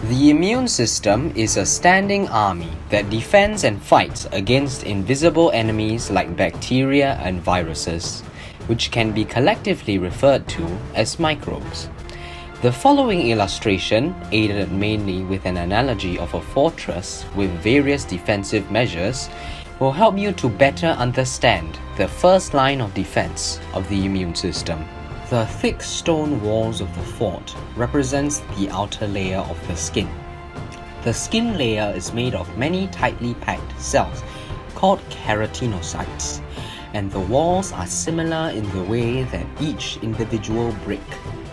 The immune system is a standing army that defends and fights against invisible enemies like bacteria and viruses, which can be collectively referred to as microbes. The following illustration, aided mainly with an analogy of a fortress with various defensive measures, will help you to better understand the first line of defense of the immune system. The thick stone walls of the fort represents the outer layer of the skin. The skin layer is made of many tightly packed cells called keratinocytes, and the walls are similar in the way that each individual brick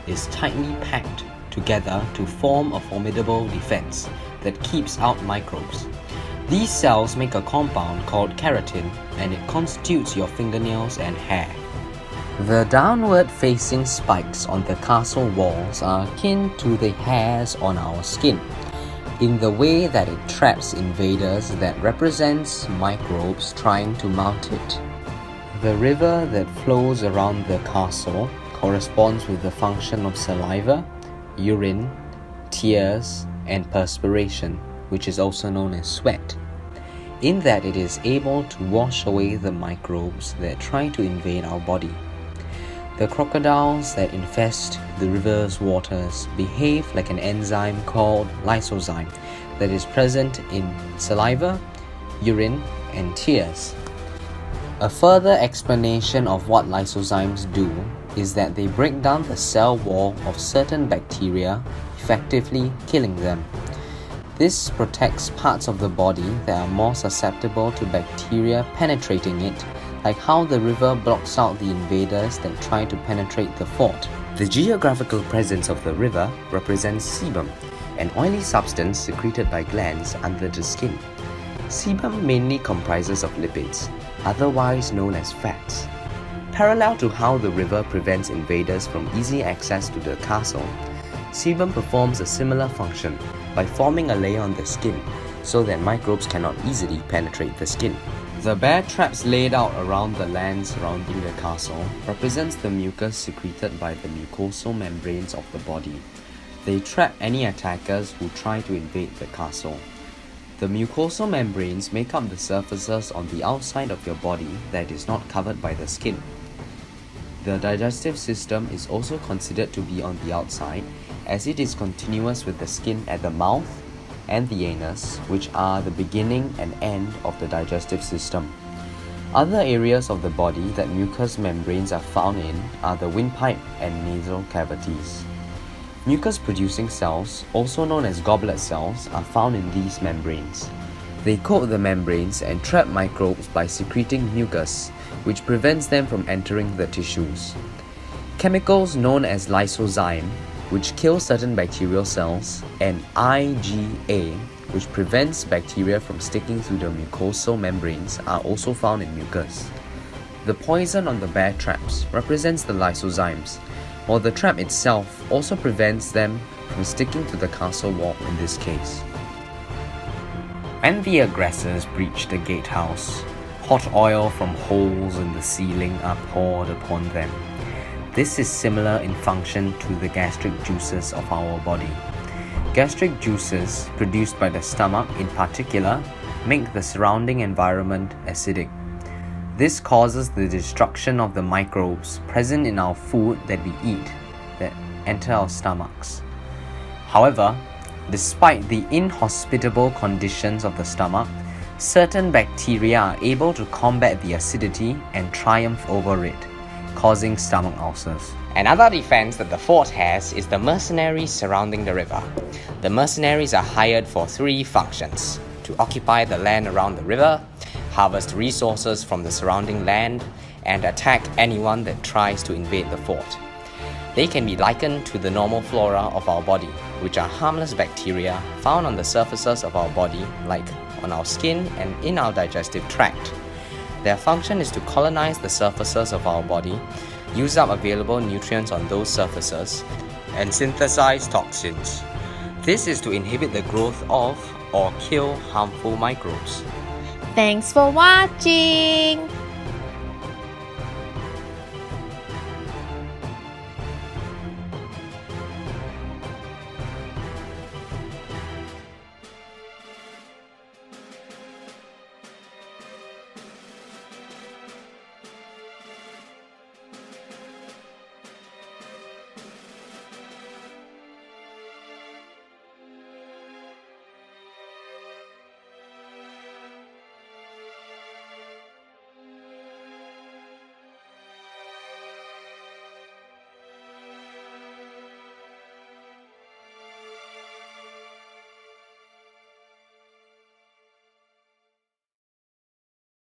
is tightly packed together to form a formidable defense that keeps out microbes. These cells make a compound called keratin, and it constitutes your fingernails and hair. The downward-facing spikes on the castle walls are akin to the hairs on our skin, in the way that it traps invaders that represents microbes trying to mount it. The river that flows around the castle corresponds with the function of saliva, urine, tears, and perspiration, which is also known as sweat, in that it is able to wash away the microbes that try to invade our body. The crocodiles that infest the river's waters behave like an enzyme called lysozyme that is present in saliva, urine, and tears. A further explanation of what lysozymes do is that they break down the cell wall of certain bacteria, effectively killing them. This protects parts of the body that are more susceptible to bacteria penetrating it, like how the river blocks out the invaders that try to penetrate the fort. The geographical presence of the river represents sebum, an oily substance secreted by glands under the skin. Sebum mainly comprises of lipids, otherwise known as fats. Parallel to how the river prevents invaders from easy access to the castle, sebum performs a similar function by forming a layer on the skin so that microbes cannot easily penetrate the skin. The bear traps laid out around the land surrounding the castle represents the mucus secreted by the mucosal membranes of the body. They trap any attackers who try to invade the castle. The mucosal membranes make up the surfaces on the outside of your body that is not covered by the skin. The digestive system is also considered to be on the outside, as it is continuous with the skin at the mouth and the anus, which are the beginning and end of the digestive system. Other areas of the body that mucous membranes are found in are the windpipe and nasal cavities. Mucus-producing cells, also known as goblet cells, are found in these membranes. They coat the membranes and trap microbes by secreting mucus, which prevents them from entering the tissues. Chemicals known as lysozyme, which kill certain bacterial cells, and IgA, which prevents bacteria from sticking through the mucosal membranes, are also found in mucus. The poison on the bear traps represents the lysozymes, while the trap itself also prevents them from sticking to the castle wall in this case. When the aggressors breach the gatehouse, hot oil from holes in the ceiling are poured upon them. This is similar in function to the gastric juices of our body. Gastric juices, produced by the stomach in particular, make the surrounding environment acidic. This causes the destruction of the microbes present in our food that we eat, that enter our stomachs. However, despite the inhospitable conditions of the stomach, certain bacteria are able to combat the acidity and triumph over it, causing stomach ulcers. Another defense that the fort has is the mercenaries surrounding the river. The mercenaries are hired for three functions: to occupy the land around the river, harvest resources from the surrounding land, and attack anyone that tries to invade the fort. They can be likened to the normal flora of our body, which are harmless bacteria found on the surfaces of our body, like on our skin and in our digestive tract. Their function is to colonize the surfaces of our body, use up available nutrients on those surfaces, and synthesize toxins. This is to inhibit the growth of or kill harmful microbes. Thanks for watching!